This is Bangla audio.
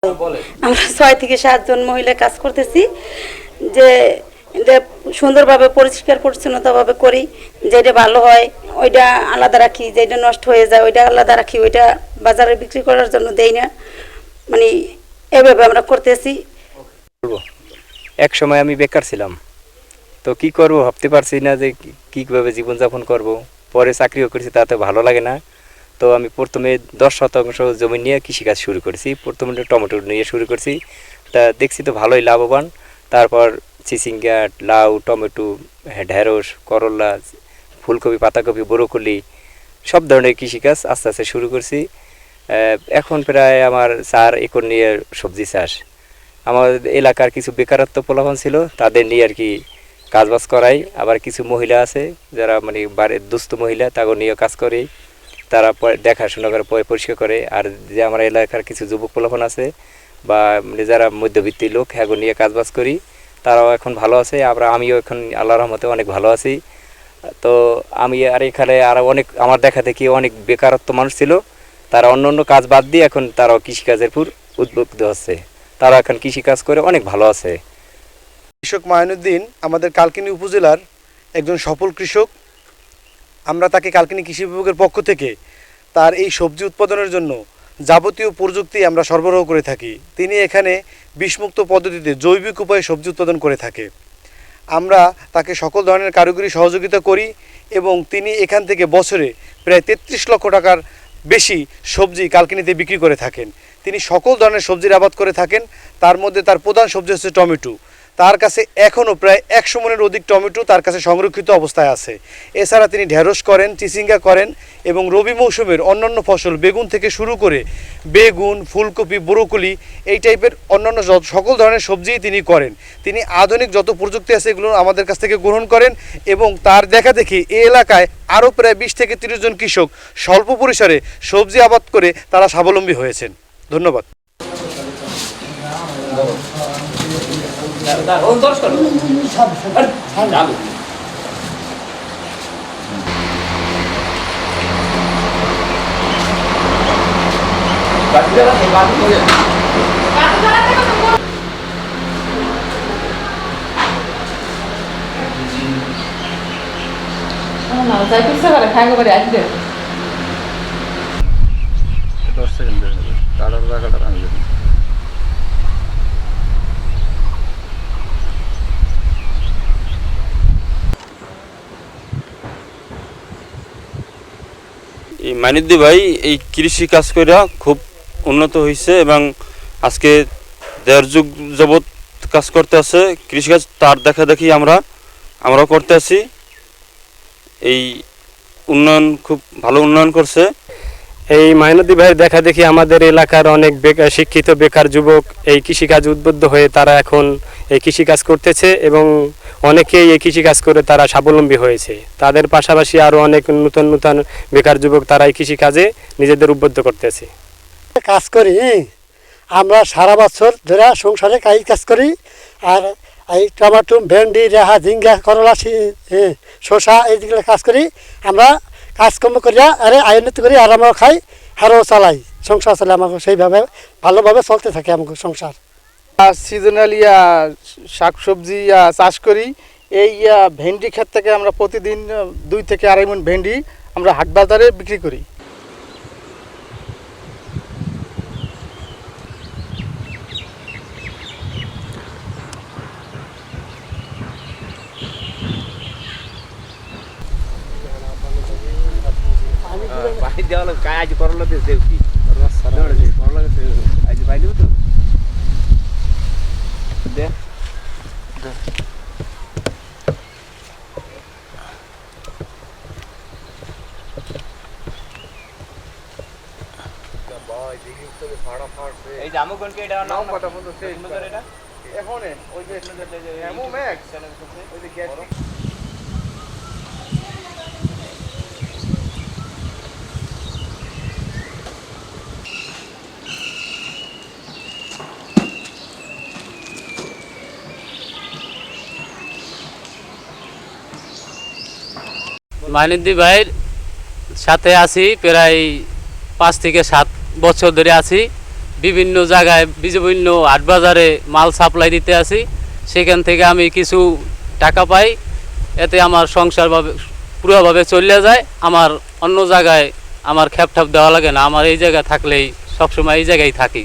আমরা 6 থেকে 7 জন মহিলা কাজ করতেছি যে এটা সুন্দরভাবে পরিষ্কার পরিচ্ছন্নতাভাবে করি, যেটা ভালো হয় ওইটা আলাদা রাখি, যেটা নষ্ট হয়ে যায় ওইটা আলাদা রাখি, ওইটা বাজারে বিক্রি করার জন্য দেই না। মানে এভাবে আমরা করতেছি। এক সময় আমি বেকার ছিলাম, তো কি করব ভাবতে পারছি না যে কীভাবে জীবনযাপন করব। পরে চাকরিও করেছি, তাতে ভালো লাগে না। তো আমি প্রথমে 10 শতাংশ জমি নিয়ে কৃষিকাজ শুরু করেছি। প্রথমে টমেটো নিয়ে শুরু করছি, তা দেখছি তো ভালোই লাভবান। তারপর চিচিঙ্গা, লাউ, টমেটো, ঢেঁড়স, করলা, ফুলকপি, পাতাকপি, ব্রোকলি সব ধরনের কৃষিকাজ আস্তে আস্তে শুরু করছি। এখন প্রায় আমার 4 একর নিয়ে সবজি চাষ। আমার এলাকার কিছু বেকারত্ব পোলাপান ছিল, তাদের নিয়ে আর কি কাজবাজ করাই। আবার কিছু মহিলা আছে যারা মানে বাড়ির দুস্থ মহিলা, তাকে নিয়ে কাজ করি। তারা দেখাশোনা করে, পরিষ্কার করে। আর যে আমার এলাকার কিছু যুবক পোলাপান আছে বা মানে যারা মধ্যবিত্ত লোক, হ্যাঁ নিয়ে কাজবাজ করি। তারাও এখন ভালো আছে, আমিও এখন আল্লাহর রহমতে অনেক ভালো আছি। তো আমি আর এখানে আরও অনেক আমার দেখা দেখি অনেক বেকারত্ব মানুষ ছিল, তারা অন্য অন্য কাজ বাদ দিয়ে এখন তারাও কৃষিকাজের উপর উদ্বুদ্ধ হচ্ছে। তারা এখন কৃষিকাজ করে অনেক ভালো আছে। কৃষক মাইনুদ্দিন আমাদের কালকিনি উপজেলার একজন সফল কৃষক। আমরা তাকে কালকিনি কৃষি বিভাগের পক্ষ থেকে তার এই সবজি উৎপাদনের জন্য যাবতীয় প্রযুক্তি আমরা সরবরাহ করে থাকি। তিনি এখানে বিষমুক্ত পদ্ধতিতে জৈবিক উপায়ে সবজি উৎপাদন করে থাকে। আমরা তাকে সকল ধরনের কারিগরি সহযোগিতা করি এবং তিনি এখান থেকে বছরে প্রায় 33 লক্ষ টাকার বেশি সবজি কালকিনিতে বিক্রি করে থাকেন। তিনি সকল ধরনের সবজির আবাদ করে থাকেন, তার মধ্যে তার প্রধান সবজি হচ্ছে টমেটো। তার কাছে এখনও প্রায় 100 মনের অধিক টমেটো তার কাছে সংরক্ষিত অবস্থায় আছে। এছাড়া তিনি ঢেঁড়স করেন, চিচিঙ্গা করেন এবং রবি মৌসুমের অন্যান্য ফসল বেগুন থেকে শুরু করে বেগুন, ফুলকপি, ব্রোকলি এই টাইপের অন্যান্য সকল ধরনের সবজিই তিনি করেন। তিনি আধুনিক যত প্রযুক্তি আছে এগুলো আমাদের কাছ থেকে গ্রহণ করেন এবং তার দেখা দেখি এই এলাকায় আরও প্রায় 20 থেকে 30 জন কৃষক স্বল্প পরিসরে সবজি আবাদ করে তারা স্বাবলম্বী হয়েছেন। ধন্যবাদ। এই মাইনুদ্দি ভাই এই কৃষি কাজ করে খুব উন্নত হয়েছে এবং আজকে 1.5 যুগ যাবৎ কাজ করতে আছে কৃষিকাজ। তার দেখা দেখি আমরাও করতে আছি। এই উন্নয়ন খুব ভালো উন্নয়ন করছে। এই মাইনুদ্দি ভাইয়ের দেখা দেখি আমাদের এলাকার অনেক শিক্ষিত বেকার যুবক এই কৃষিকাজ উদ্বুদ্ধ হয়ে তারা এখন এই কৃষিকাজ করতেছে এবং অনেকেই এই কৃষিকাজ করে তারা স্বাবলম্বী হয়েছে। তাদের পাশাপাশি আরও অনেক নতুন নতুন বেকার যুবক তারা এই কৃষিকাজে নিজেদের উদ্বুদ্ধ করতেছে। কাজ করি আমরা সারা বছর ধরে সংসারে কাজ করি। আর এই টমেটো, ভেন্ডি, রেহা, ঝিঙ্গা, করলা, শসা এইগুলো কাজ করি। আমরা কাজকর্ম করিয়া আরে আয়োনিত করি আর আমরা খাই আরও চালাই, সংসার চালাই। আমাকে সেইভাবে ভালোভাবে চলতে থাকে আমাকে সংসার। সিজনাল শাক সবজি চাষ করি। এই ভেন্ডি ক্ষেত থেকে আমরা প্রতিদিন 2 থেকে 2.5 মণ ভেন্ডি আমরা হাট বাজারে বিক্রি করি। পানি দেওয়া কাজ করলা দিয়ে দেব কি করলা আজ ভাই দেব তো দে এই জামু কোন কে এটা নাম কথা বলতো সেই এটা এখন ওই যে এমও ম্যাক্স ওই যে গ্যাস। মাইনুদ্দি ভাইয়ের সাথে আছি প্রায় 5 থেকে 7 বছর ধরে আছি। বিভিন্ন জায়গায় বিভিন্ন হাট বাজারে মাল সাপ্লাই দিতে আসি, সেখান থেকে আমি কিছু টাকা পাই, এতে আমার সংসার পুরোভাবে চলে যায়। আমার অন্য জায়গায় আমার খ্যাপ ঠাপ দেওয়া লাগে না, আমার এই জায়গায় থাকলেই সবসময় এই জায়গায় থাকি।